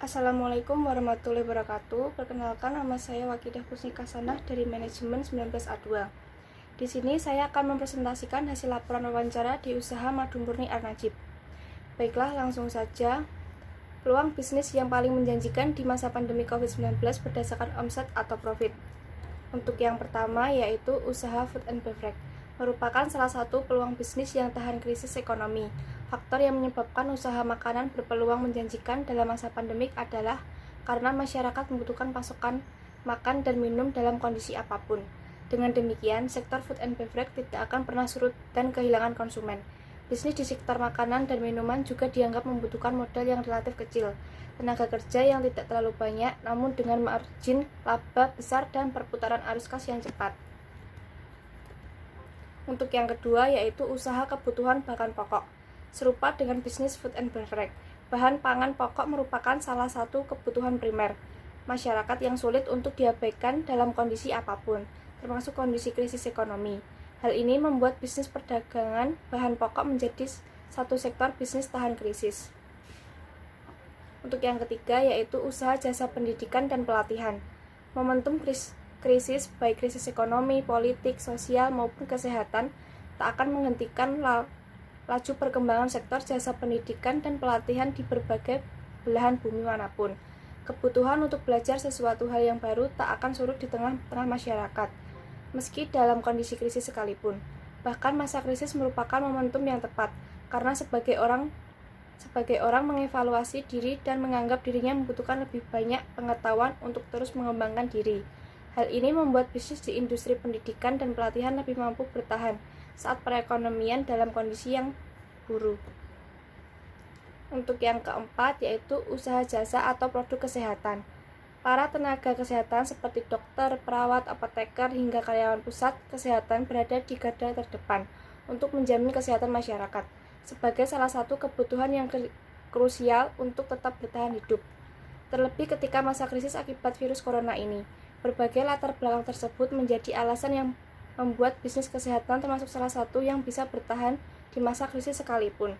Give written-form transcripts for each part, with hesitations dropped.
Assalamualaikum warahmatullahi wabarakatuh. Perkenalkan, nama saya Wakidah Husnika Sanah dari Manajemen 19A2. Di sini saya akan mempresentasikan hasil laporan wawancara di usaha Madu Murni An-Najib. Baiklah, langsung saja. Peluang bisnis yang paling menjanjikan di masa pandemi COVID-19 berdasarkan omset atau profit. Untuk yang pertama yaitu usaha food and beverage, merupakan salah satu peluang bisnis yang tahan krisis ekonomi. Faktor yang menyebabkan usaha makanan berpeluang menjanjikan dalam masa pandemik adalah karena masyarakat membutuhkan pasokan makan dan minum dalam kondisi apapun. Dengan demikian, sektor food and beverage tidak akan pernah surut dan kehilangan konsumen. Bisnis di sektor makanan dan minuman juga dianggap membutuhkan modal yang relatif kecil, tenaga kerja yang tidak terlalu banyak, namun dengan margin laba besar dan perputaran arus kas yang cepat. Untuk yang kedua yaitu usaha kebutuhan bahan pokok. Serupa dengan bisnis food and beverage, bahan pangan pokok merupakan salah satu kebutuhan primer masyarakat yang sulit untuk diabaikan dalam kondisi apapun, termasuk kondisi krisis ekonomi. Hal ini membuat bisnis perdagangan bahan pokok menjadi satu sektor bisnis tahan krisis. Untuk yang ketiga yaitu usaha jasa pendidikan dan pelatihan. Momentum krisis, baik krisis ekonomi, politik, sosial maupun kesehatan, tak akan menghentikan laju perkembangan sektor jasa pendidikan dan pelatihan di berbagai belahan bumi manapun. Kebutuhan untuk belajar sesuatu hal yang baru tak akan surut di tengah-tengah masyarakat, meski dalam kondisi krisis sekalipun. Bahkan masa krisis merupakan momentum yang tepat, karena sebagai orang mengevaluasi diri dan menganggap dirinya membutuhkan lebih banyak pengetahuan untuk terus mengembangkan diri. Hal ini membuat bisnis di industri pendidikan dan pelatihan lebih mampu bertahan saat perekonomian dalam kondisi yang buruk. Untuk yang keempat yaitu usaha jasa atau produk kesehatan. Para tenaga kesehatan seperti dokter, perawat, apoteker, hingga karyawan pusat kesehatan berada di garda terdepan untuk menjamin kesehatan masyarakat, sebagai salah satu kebutuhan yang krusial untuk tetap bertahan hidup. Terlebih ketika masa krisis akibat virus corona ini, berbagai latar belakang tersebut menjadi alasan yang membuat bisnis kesehatan termasuk salah satu yang bisa bertahan di masa krisis sekalipun.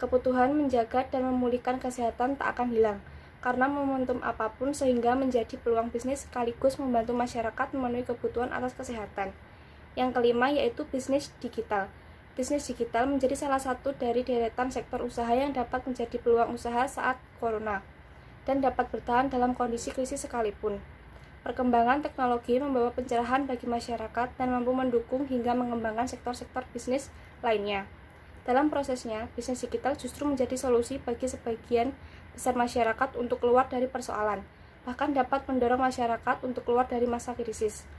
Kebutuhan menjaga dan memulihkan kesehatan tak akan hilang, karena momentum apapun sehingga menjadi peluang bisnis sekaligus membantu masyarakat memenuhi kebutuhan atas kesehatan. Yang kelima yaitu bisnis digital. Bisnis digital menjadi salah satu dari deretan sektor usaha yang dapat menjadi peluang usaha saat corona dan dapat bertahan dalam kondisi krisis sekalipun. Perkembangan teknologi membawa pencerahan bagi masyarakat dan mampu mendukung hingga mengembangkan sektor-sektor bisnis lainnya. Dalam prosesnya, bisnis digital justru menjadi solusi bagi sebagian besar masyarakat untuk keluar dari persoalan, bahkan dapat mendorong masyarakat untuk keluar dari masa krisis.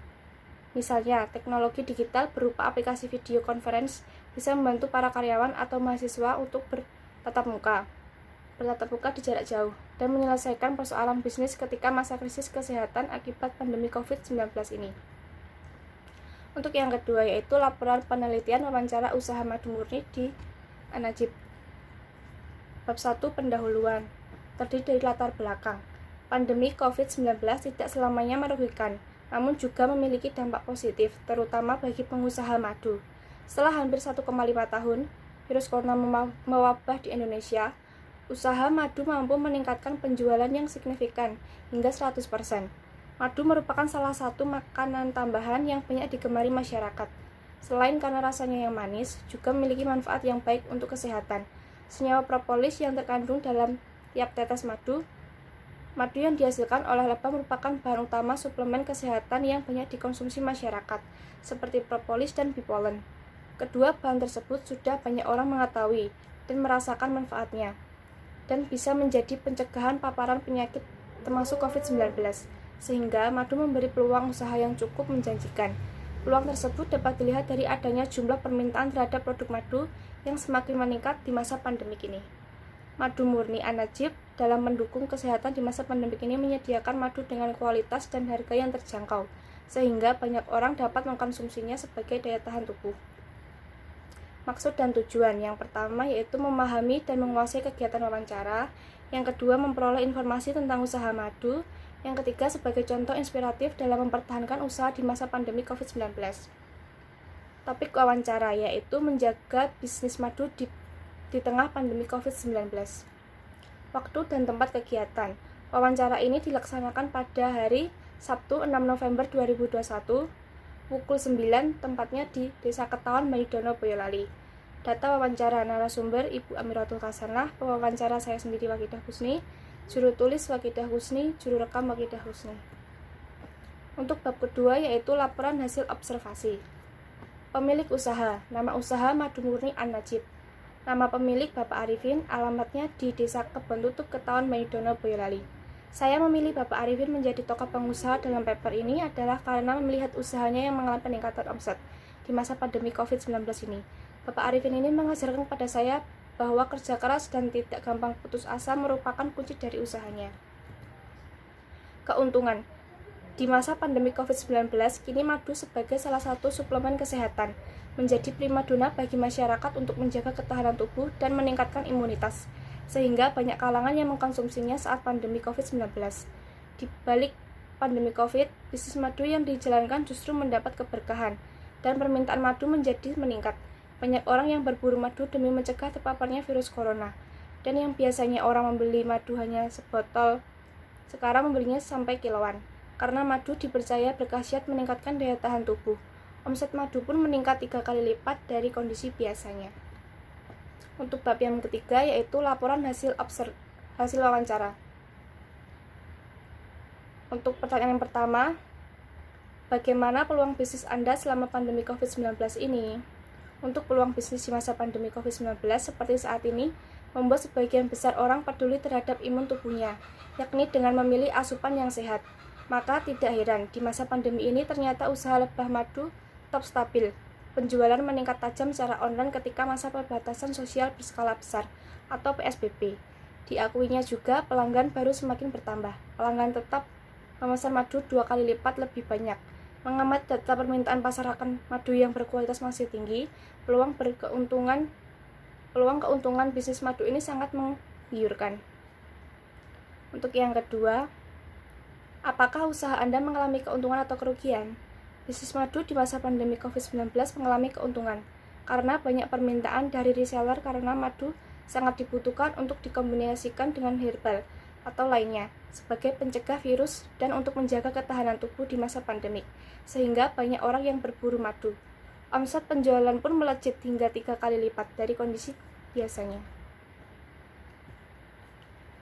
Misalnya, teknologi digital berupa aplikasi video conference bisa membantu para karyawan atau mahasiswa untuk bertatap muka di jarak jauh, dan menyelesaikan persoalan bisnis ketika masa krisis kesehatan akibat pandemi COVID-19 ini. Untuk yang kedua yaitu laporan penelitian wawancara usaha Madu Murni di An-Najib. Bab 1 pendahuluan, terdiri dari latar belakang. Pandemi COVID-19 tidak selamanya merugikan, namun juga memiliki dampak positif, terutama bagi pengusaha madu. Setelah hampir 1,5 tahun, virus corona mewabah di Indonesia, usaha madu mampu meningkatkan penjualan yang signifikan hingga 100%. Madu merupakan salah satu makanan tambahan yang banyak digemari masyarakat. Selain karena rasanya yang manis, juga memiliki manfaat yang baik untuk kesehatan. Senyawa propolis yang terkandung dalam tiap tetes madu yang dihasilkan oleh lebah merupakan bahan utama suplemen kesehatan yang banyak dikonsumsi masyarakat, seperti propolis dan bipolen. Kedua bahan tersebut sudah banyak orang mengetahui dan merasakan manfaatnya, dan bisa menjadi pencegahan paparan penyakit termasuk COVID-19, sehingga madu memberi peluang usaha yang cukup menjanjikan. Peluang tersebut dapat dilihat dari adanya jumlah permintaan terhadap produk madu yang semakin meningkat di masa pandemik ini. Madu Murni An-Najib dalam mendukung kesehatan di masa pandemik ini menyediakan madu dengan kualitas dan harga yang terjangkau, sehingga banyak orang dapat mengkonsumsinya sebagai daya tahan tubuh. Maksud dan tujuan, yang pertama yaitu memahami dan menguasai kegiatan wawancara, yang kedua memperoleh informasi tentang usaha madu, yang ketiga sebagai contoh inspiratif dalam mempertahankan usaha di masa pandemi COVID-19. Topik wawancara yaitu menjaga bisnis madu di tengah pandemi COVID-19. Waktu dan tempat kegiatan. Wawancara ini dilaksanakan pada hari Sabtu 6 November 2021 pukul 9, tempatnya di Desa Ketaon, Maidono, Boyolali. Data wawancara narasumber Ibu Amiratul Hasanah, pewawancara saya sendiri Wakidah Husni, juru tulis Wakidah Husni, juru rekam Wakidah Husni. Untuk bab kedua yaitu laporan hasil observasi. Pemilik usaha, nama usaha Madu Murni An-Najib. Nama pemilik Bapak Arifin, alamatnya di Desa Kebon Tutup, Ketaon, Maidono, Boyolali. Saya memilih Bapak Arifin menjadi tokoh pengusaha dalam paper ini adalah karena melihat usahanya yang mengalami peningkatan omset di masa pandemi COVID-19 ini. Bapak Arifin ini mengajarkan kepada saya bahwa kerja keras dan tidak gampang putus asa merupakan kunci dari usahanya. Keuntungan. Di masa pandemi COVID-19, kini madu sebagai salah satu suplemen kesehatan menjadi primadona bagi masyarakat untuk menjaga ketahanan tubuh dan meningkatkan imunitas, sehingga banyak kalangan yang mengkonsumsinya saat pandemi COVID-19. Di balik pandemi COVID, bisnis madu yang dijalankan justru mendapat keberkahan, dan permintaan madu menjadi meningkat. Banyak orang yang berburu madu demi mencegah terpaparnya virus corona, dan yang biasanya orang membeli madu hanya sebotol, sekarang membelinya sampai kiloan. Karena madu dipercaya berkhasiat meningkatkan daya tahan tubuh. Omset madu pun meningkat 3 kali lipat dari kondisi biasanya. Untuk bab yang ketiga yaitu laporan hasil wawancara. Untuk pertanyaan yang pertama, bagaimana peluang bisnis Anda selama pandemi COVID-19 ini? Untuk peluang bisnis di masa pandemi COVID-19 seperti saat ini, membuat sebagian besar orang peduli terhadap imun tubuhnya, yakni dengan memilih asupan yang sehat. Maka tidak heran, di masa pandemi ini ternyata usaha lebah madu tetap stabil. Penjualan meningkat tajam secara online ketika masa pembatasan sosial berskala besar atau PSBB. Diakuinya juga pelanggan baru semakin bertambah. Pelanggan tetap memesan madu 2 kali lipat lebih banyak. Mengamati data permintaan pasaran madu yang berkualitas masih tinggi, peluang keuntungan bisnis madu ini sangat menggiurkan. Untuk yang kedua, apakah usaha Anda mengalami keuntungan atau kerugian? Bisnis madu di masa pandemi COVID-19 mengalami keuntungan karena banyak permintaan dari reseller karena madu sangat dibutuhkan untuk dikombinasikan dengan herbal atau lainnya sebagai pencegah virus dan untuk menjaga ketahanan tubuh di masa pandemik, sehingga banyak orang yang berburu madu. Omset penjualan pun melejit hingga 3 kali lipat dari kondisi biasanya.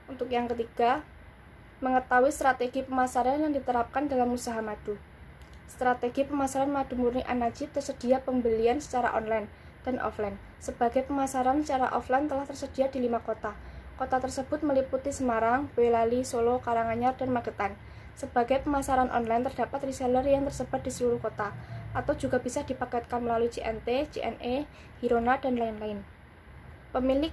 Untuk yang ketiga, mengetahui strategi pemasaran yang diterapkan dalam usaha madu. Strategi pemasaran Madu Murni An-Najib tersedia pembelian secara online dan offline. Sebagai pemasaran secara offline telah tersedia di 5 kota. Kota tersebut meliputi Semarang, Boyolali, Solo, Karanganyar, dan Magetan. Sebagai pemasaran online terdapat reseller yang tersebar di seluruh kota, atau juga bisa dipaketkan melalui CNT, CNE, Hirona, dan lain-lain. Pemilik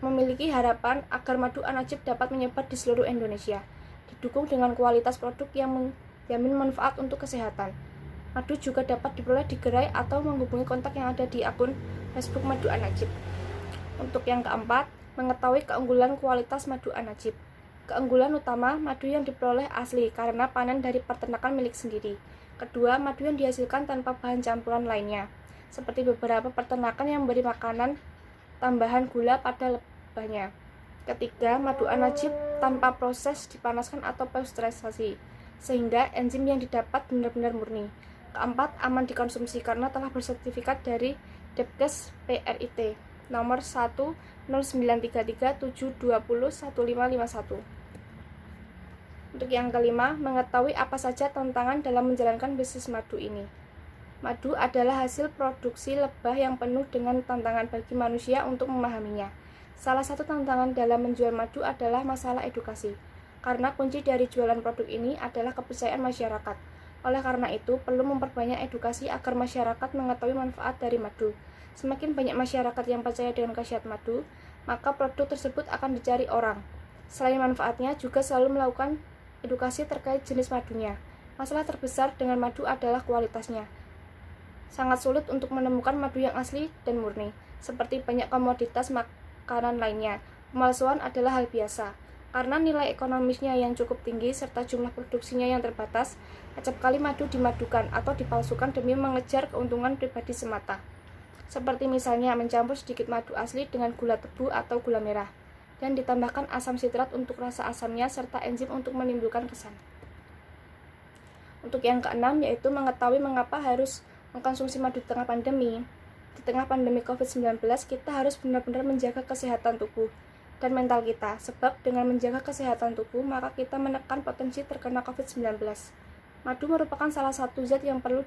memiliki harapan agar madu An-Najib dapat menyebar di seluruh Indonesia, didukung dengan kualitas produk yang menjamin manfaat untuk kesehatan. Madu juga dapat diperoleh di gerai atau menghubungi kontak yang ada di akun Facebook Madu An-Najib. Untuk yang keempat, mengetahui keunggulan kualitas madu An-Najib. Keunggulan utama, madu yang diperoleh asli karena panen dari peternakan milik sendiri. Kedua, madu yang dihasilkan tanpa bahan campuran lainnya, seperti beberapa peternakan yang memberi makanan tambahan gula pada lebahnya. Ketiga, madu An-Najib tanpa proses dipanaskan atau pasteurisasi, sehingga enzim yang didapat benar-benar murni. Keempat, aman dikonsumsi karena telah bersertifikat dari Depkes PRIT nomor 10933720151. Untuk yang kelima, mengetahui apa saja tantangan dalam menjalankan bisnis madu ini. Madu adalah hasil produksi lebah yang penuh dengan tantangan bagi manusia untuk memahaminya. Salah satu tantangan dalam menjual madu adalah masalah edukasi, karena kunci dari jualan produk ini adalah kepercayaan masyarakat. Oleh karena itu, perlu memperbanyak edukasi agar masyarakat mengetahui manfaat dari madu. Semakin banyak masyarakat yang percaya dengan khasiat madu, maka produk tersebut akan dicari orang. Selain manfaatnya, juga selalu melakukan edukasi terkait jenis madunya. Masalah terbesar dengan madu adalah kualitasnya. Sangat sulit untuk menemukan madu yang asli dan murni, seperti banyak komoditas makanan lainnya. Pemalsuan adalah hal biasa. Karena nilai ekonomisnya yang cukup tinggi serta jumlah produksinya yang terbatas, acap kali madu dimadukan atau dipalsukan demi mengejar keuntungan pribadi semata. Seperti misalnya mencampur sedikit madu asli dengan gula tebu atau gula merah. dan ditambahkan asam sitrat untuk rasa asamnya serta enzim untuk menimbulkan kesan. Untuk yang keenam yaitu mengetahui mengapa harus mengkonsumsi madu di tengah pandemi. Di tengah pandemi COVID-19 kita harus benar-benar menjaga kesehatan tubuh dan mental kita, sebab dengan menjaga kesehatan tubuh maka kita menekan potensi terkena COVID-19. Madu merupakan salah satu zat yang perlu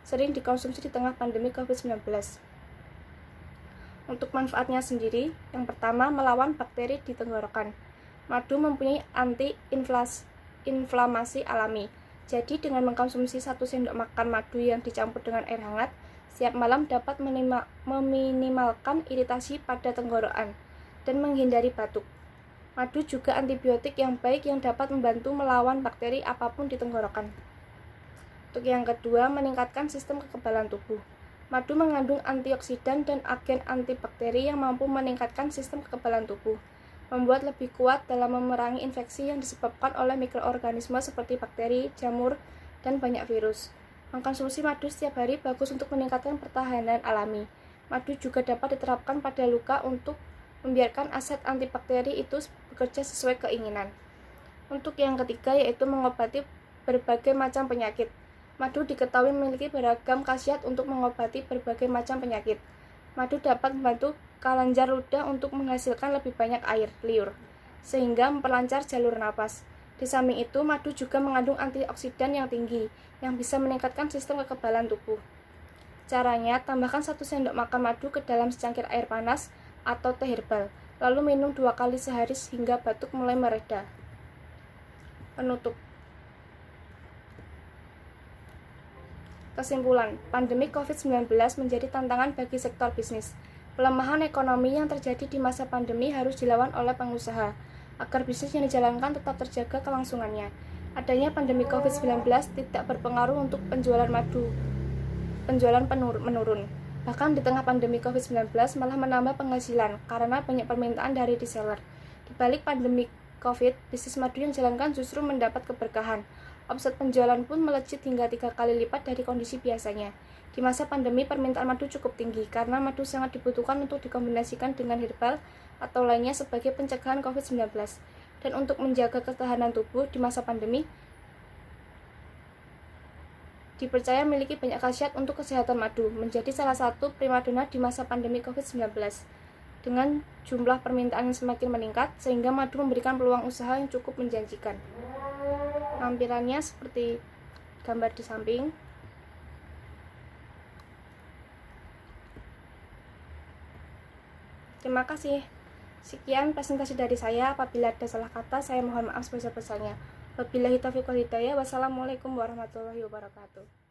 sering dikonsumsi di tengah pandemi COVID-19. Untuk manfaatnya sendiri, yang pertama melawan bakteri di tenggorokan. Madu mempunyai anti-inflamasi alami. Jadi dengan mengkonsumsi 1 sendok makan madu yang dicampur dengan air hangat setiap malam dapat meminimalkan iritasi pada tenggorokan dan menghindari batuk. Madu juga antibiotik yang baik yang dapat membantu melawan bakteri apapun di tenggorokan. Untuk yang kedua, meningkatkan sistem kekebalan tubuh. Madu mengandung antioksidan dan agen antibakteri yang mampu meningkatkan sistem kekebalan tubuh, membuat lebih kuat dalam memerangi infeksi yang disebabkan oleh mikroorganisme seperti bakteri, jamur, dan banyak virus. Mengkonsumsi madu setiap hari bagus untuk meningkatkan pertahanan alami. Madu juga dapat diterapkan pada luka untuk membiarkan aset antibakteri itu bekerja sesuai keinginan. Untuk yang ketiga yaitu mengobati berbagai macam penyakit. Madu diketahui memiliki beragam khasiat untuk mengobati berbagai macam penyakit. Madu dapat membantu kelenjar ludah untuk menghasilkan lebih banyak air liur, sehingga memperlancar jalur napas. Di samping itu, madu juga mengandung antioksidan yang tinggi, yang bisa meningkatkan sistem kekebalan tubuh. Caranya, tambahkan 1 sendok makan madu ke dalam secangkir air panas atau teh herbal, lalu minum 2 kali sehari hingga batuk mulai mereda. Penutup. Kesimpulan, pandemi COVID-19 menjadi tantangan bagi sektor bisnis. Pelemahan ekonomi yang terjadi di masa pandemi harus dilawan oleh pengusaha, agar bisnis yang dijalankan tetap terjaga kelangsungannya. Adanya pandemi COVID-19 tidak berpengaruh untuk penjualan menurun. Bahkan di tengah pandemi COVID-19 malah menambah penghasilan, karena banyak permintaan dari reseller. Di balik pandemi COVID, bisnis madu yang dijalankan justru mendapat keberkahan. Omset penjualan pun melejit hingga 3 kali lipat dari kondisi biasanya. Di masa pandemi, permintaan madu cukup tinggi karena madu sangat dibutuhkan untuk dikombinasikan dengan herbal atau lainnya sebagai pencegahan COVID-19. Dan untuk menjaga ketahanan tubuh di masa pandemi, dipercaya memiliki banyak khasiat untuk kesehatan madu, menjadi salah satu primadona di masa pandemi COVID-19. Dengan jumlah permintaan yang semakin meningkat, sehingga madu memberikan peluang usaha yang cukup menjanjikan. Lampirannya seperti gambar di samping. Terima kasih. Sekian presentasi dari saya. Apabila ada salah kata, saya mohon maaf sebesar-besarnya. Wabillahi taufiq wal hidayah. Wassalamualaikum warahmatullahi wabarakatuh.